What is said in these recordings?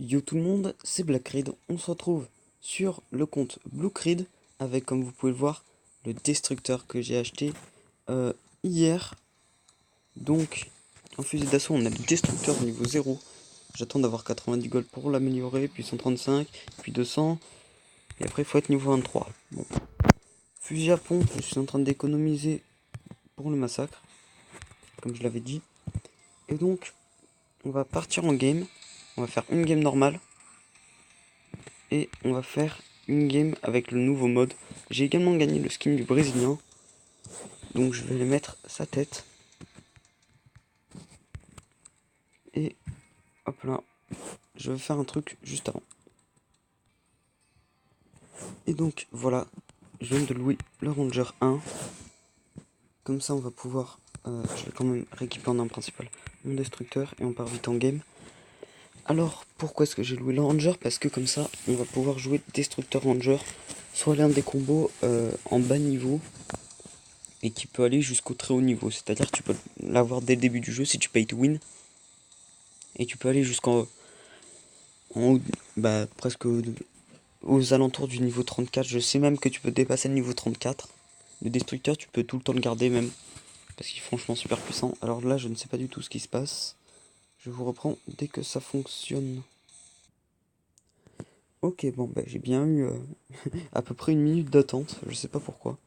Yo tout le monde, c'est Blackreed. On se retrouve sur le compte Bluecreed avec, comme vous pouvez le voir, le destructeur que j'ai acheté hier. Donc, en fusil d'assaut, on a le destructeur niveau 0. J'attends d'avoir 90 gold pour l'améliorer, puis 135, puis 200. Et après, il faut être niveau 23. Bon. Fusil à pompe, je suis en train d'économiser pour le massacre, comme je l'avais dit. Et donc, on va partir en game. On va faire une game normale. Et on va faire une game avec le nouveau mode. J'ai également gagné le skin du Brésilien. Donc je vais lui mettre sa tête. Et hop là. Je vais faire un truc juste avant. Et donc voilà. Je viens de louer le Ranger 1. Comme ça on va pouvoir... je vais quand même rééquiper en arme principale mon destructeur. Et on part vite en game. Alors pourquoi est-ce que j'ai loué le Ranger? Parce que comme ça on va pouvoir jouer destructeur Ranger. Soit l'un des combos en bas niveau. Et qui peut aller jusqu'au très haut niveau. C'est-à-dire que tu peux l'avoir dès le début du jeu si tu payes to win. Et tu peux aller jusqu'en haut, bah, presque aux alentours du niveau 34. Je sais même que tu peux dépasser le niveau 34. Le destructeur, tu peux tout le temps le garder même. Parce qu'il est franchement super puissant. Alors là, je ne sais pas du tout ce qui se passe. Je vous reprends dès que ça fonctionne. Ok, bon, bah, j'ai bien eu à peu près une minute d'attente. Je sais pas pourquoi.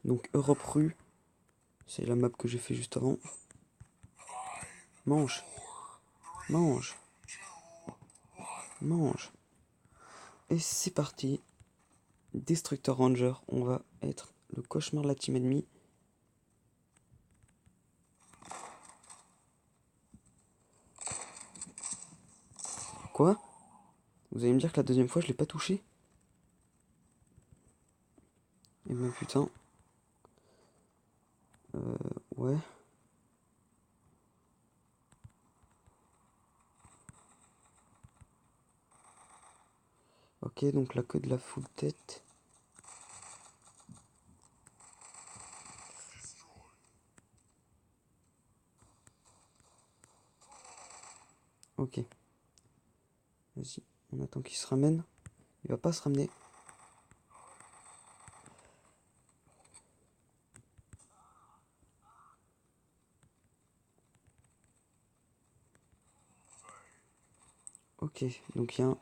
Donc Europe Rue, c'est la map que j'ai fait juste avant. Mange. Mange. Mange. Et c'est parti. Destructor Ranger, on va être le cauchemar de la team ennemie. Quoi? Vous allez me dire que la deuxième fois je l'ai pas touché? Eh ben putain. Ouais. Ok, donc la queue de la full tête. Ok. Vas-y, on attend qu'il se ramène. Il va pas se ramener. Ok, donc il y a un...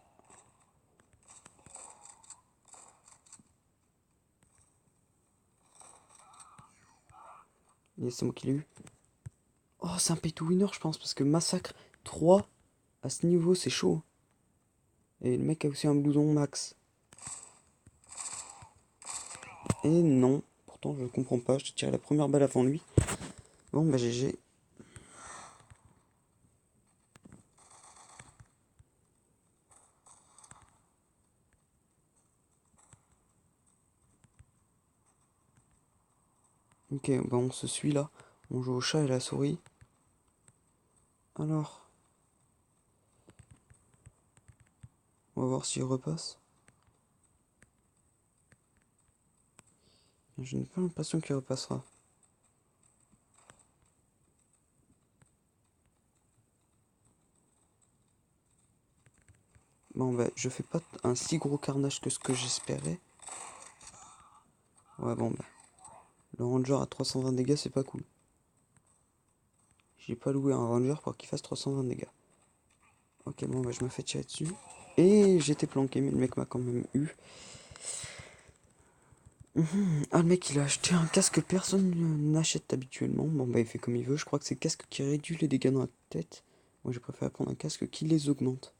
Yes, c'est moi qui l'ai eu. Oh, c'est un pay to winner, je pense, parce que Massacre 3, à ce niveau, c'est chaud. Et le mec a aussi un blouson max. Et non, pourtant je comprends pas, je te tiré la première balle avant lui. Bon, bah GG. Ok, bah on se suit là. On joue au chat et la souris. Alors, on va voir s'il repasse. Je n'ai pas l'impression qu'il repassera. Bon bah je fais pas un si gros carnage que ce que j'espérais. Ouais bon bah. Le ranger à 320 dégâts c'est pas cool. J'ai pas loué un ranger pour qu'il fasse 320 dégâts. Ok bon bah je me fais tirer dessus. Et j'étais planqué mais le mec m'a quand même eu. Ah le mec il a acheté un casque que personne n'achète habituellement. Bon bah il fait comme il veut. Je crois que c'est le casque qui réduit les dégâts dans la tête. Moi j'ai préféré prendre un casque qui les augmente.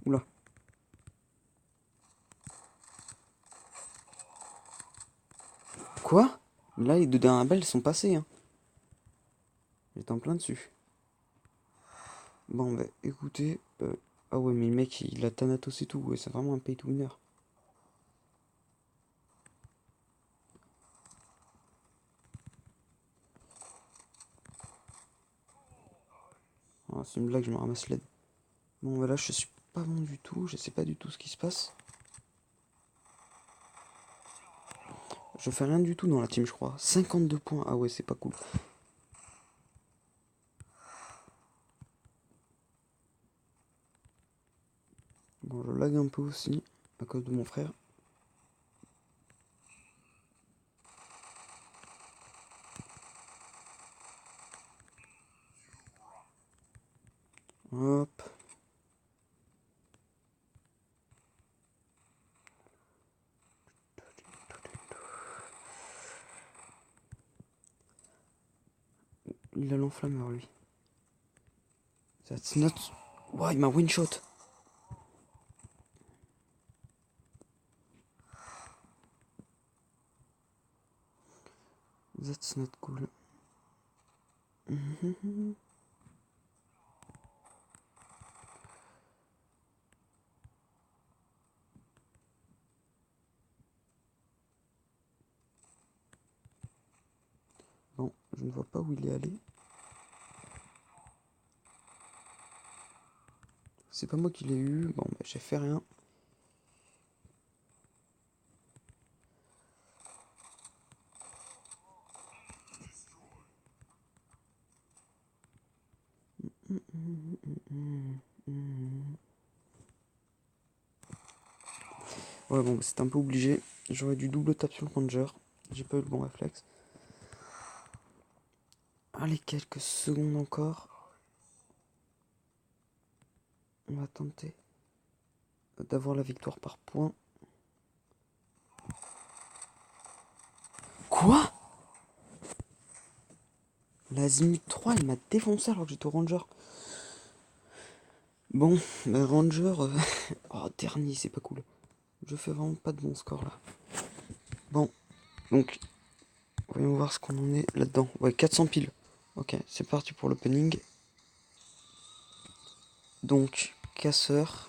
Oula. Quoi? Là les deux dernières balles sont passées hein. J'étais en plein dessus. Bon bah écoutez, ah ouais mais le mec il a Thanatos et tout, ouais, c'est vraiment un pay to winner. Ah, c'est une blague, je me ramasse l'aide. Bon bah là je suis pas bon du tout, je sais pas du tout ce qui se passe. Je fais rien du tout dans la team, je crois. 52 points. Ah ouais, c'est pas cool. Bon, je lag un peu aussi, à cause de mon frère. Hop. Il a l'enflammeur, lui. That's not... Ouah, il m'a one-shot. That's not cool. Bon, je ne vois pas où il est allé. C'est pas moi qui l'ai eu. Bon, bah, j'ai fait rien. Ouais, bon, c'est un peu obligé. J'aurais dû double tap sur le ranger. J'ai pas eu le bon réflexe. Allez, quelques secondes encore. On va tenter d'avoir la victoire par points. Quoi? L'Azimut 3, il m'a défoncé alors que j'étais au ranger. Bon, bah, ranger... oh, dernier, c'est pas cool. Je fais vraiment pas de bon score là. Bon, donc, voyons voir ce qu'on en est là-dedans. Ouais, 400 piles. Ok, c'est parti pour l'opening. Donc, casseur.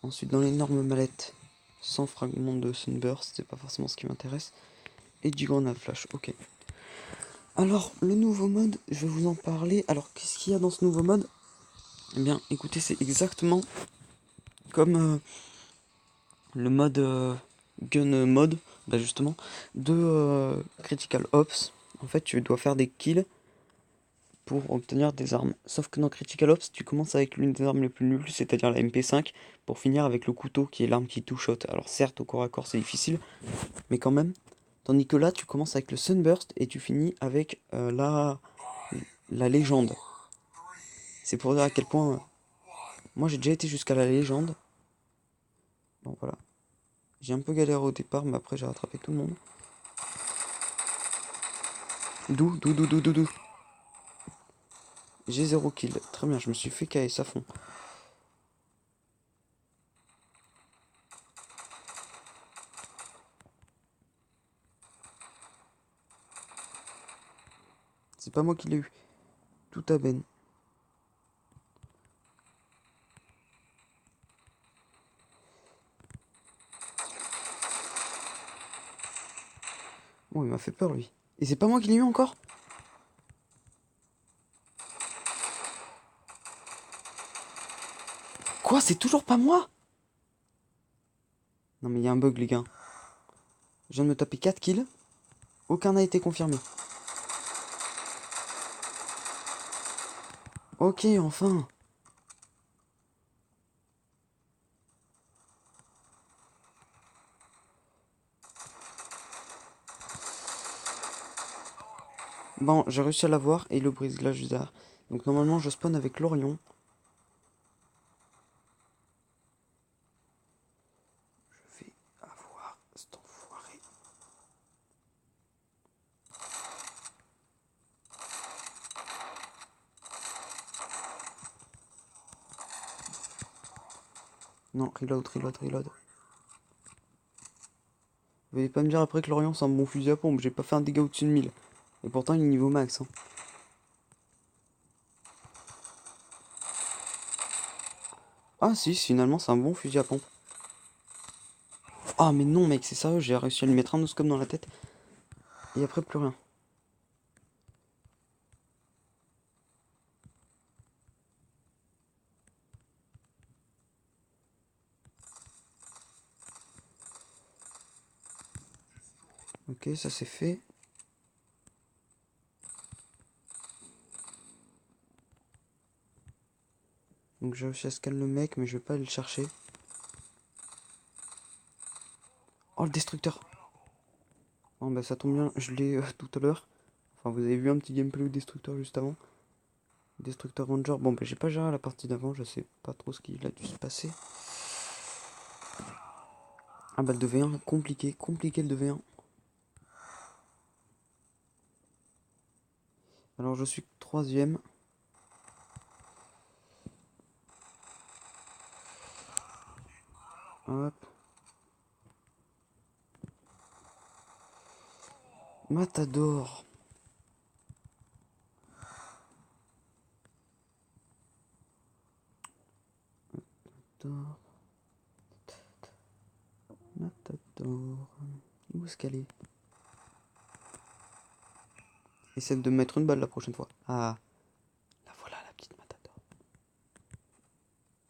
Ensuite, dans l'énorme mallette, 100 fragments de Sunburst, c'est pas forcément ce qui m'intéresse. Et du grenade flash, ok. Alors, le nouveau mode, je vais vous en parler. Alors, qu'est-ce qu'il y a dans ce nouveau mode? Eh bien, écoutez, c'est exactement comme le mode gun mode, bah justement, de Critical Ops. En fait, tu dois faire des kills pour obtenir des armes. Sauf que dans Critical Ops, tu commences avec l'une des armes les plus nulles, c'est-à-dire la MP5, pour finir avec le couteau, qui est l'arme qui two-shot. Alors certes, au corps à corps, c'est difficile, mais quand même. Tandis que là, tu commences avec le Sunburst et tu finis avec la légende. C'est pour dire à quel point... moi, j'ai déjà été jusqu'à la légende. Bon, voilà. J'ai un peu galéré au départ, mais après, j'ai rattrapé tout le monde. D'où. J'ai 0 kill. Très bien, je me suis fait KS à fond. C'est pas moi qui l'ai eu. Tout à Ben. Oh, il m'a fait peur, lui. Et c'est pas moi qui l'ai eu encore? Quoi? C'est toujours pas moi? Non, mais il y a un bug, les gars. Je viens de me taper 4 kills. Aucun n'a été confirmé. Ok, enfin. Bon, j'ai réussi à l'avoir et le brise-glace juste derrière. Donc normalement, je spawn avec l'Orion. Je vais avoir cet enfoiré. Non, reload. Vous allez pas me dire après que l'Orion c'est un bon fusil à pompe. J'ai pas fait un dégât au-dessus de 1000. Et pourtant, il est niveau max. Hein. Ah si, finalement, c'est un bon fusil à pompe. Ah mais non, mec, c'est sérieux, j'ai réussi à lui mettre un noscope dans la tête. Et après, plus rien. Ok, ça c'est fait. Donc j'ai réussi à scan le mec, mais je vais pas aller le chercher. Oh, le destructeur. Bon bah ça tombe bien, je l'ai tout à l'heure. Enfin, vous avez vu un petit gameplay au destructeur juste avant. Destructeur Ranger. Bon bah j'ai pas géré la partie d'avant, je sais pas trop ce qu'il a dû se passer. Ah bah le 2v1, compliqué le 2v1. Alors je suis troisième. Hop. Matador. Matador. Où est-ce qu'elle est? Essaie de mettre une balle la prochaine fois. Ah, la voilà la petite Matador.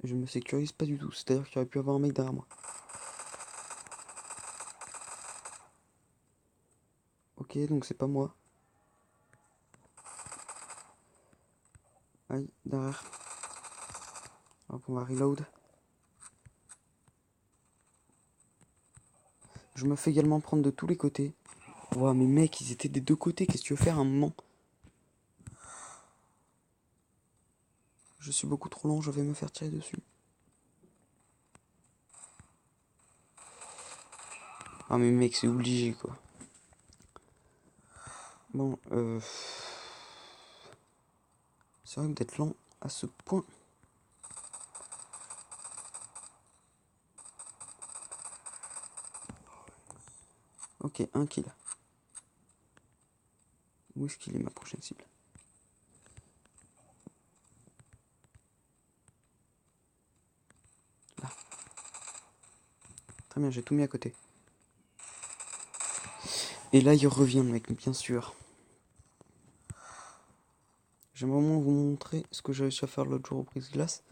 Je me sécurise pas du tout, c'est-à-dire qu'il aurait pu avoir un mec derrière moi. Ok, donc c'est pas moi. Aïe, derrière. Hop, on va reload. Je me fais également prendre de tous les côtés. Ouah, mais mec, ils étaient des deux côtés. Qu'est-ce que tu veux faire à un moment? Je suis beaucoup trop lent, je vais me faire tirer dessus. Ah, mais mec, c'est obligé, quoi. Bon, c'est vrai que d'être lent à ce point. Ok, un kill. Où est-ce qu'il est ma prochaine cible? Là. Très bien, j'ai tout mis à côté. Et là, il revient, mec, bien sûr. J'aimerais vraiment vous montrer ce que j'ai réussi à faire l'autre jour au brise-glace.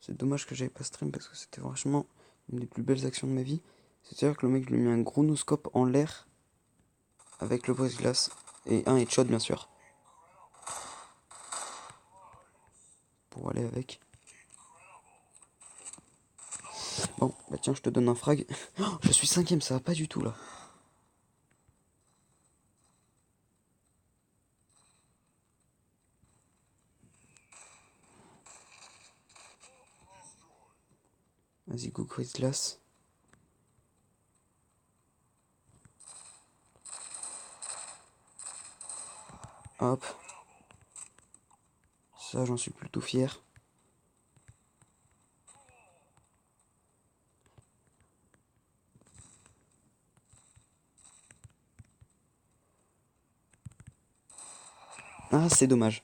C'est dommage que j'avais pas stream parce que c'était franchement une des plus belles actions de ma vie. C'est-à-dire que le mec, je lui ai mis un gros no-scope en l'air avec le brise-glace et un headshot, bien sûr. Pour aller avec. Bon, bah tiens, je te donne un frag. Oh, je suis cinquième, ça va pas du tout là. Vas-y, go brise-glace. Hop. Ça, j'en suis plutôt fier. Ah, c'est dommage.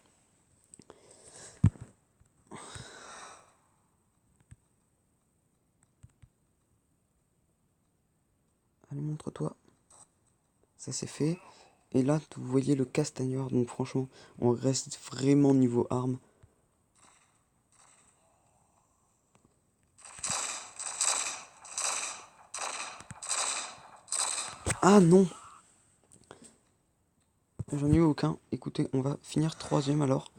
Allez, montre-toi. Ça, c'est fait. Et là, vous voyez le castagneur. Donc, franchement, on reste vraiment niveau arme. Ah non! J'en ai eu aucun. Écoutez, on va finir troisième alors.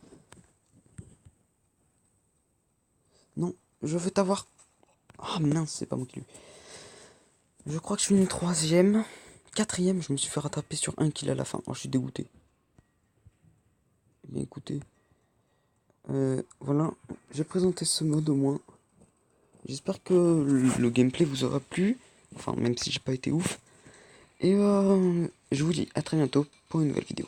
Non, je veux t'avoir. Ah mince, c'est pas moi qui l'ai eu. Je crois que je suis une troisième. Quatrième, je me suis fait rattraper sur un kill à la fin. Oh, je suis dégoûté. Eh bien écoutez. Voilà, j'ai présenté ce mode au moins. J'espère que le gameplay vous aura plu. Enfin, même si j'ai pas été ouf. Et je vous dis à très bientôt pour une nouvelle vidéo.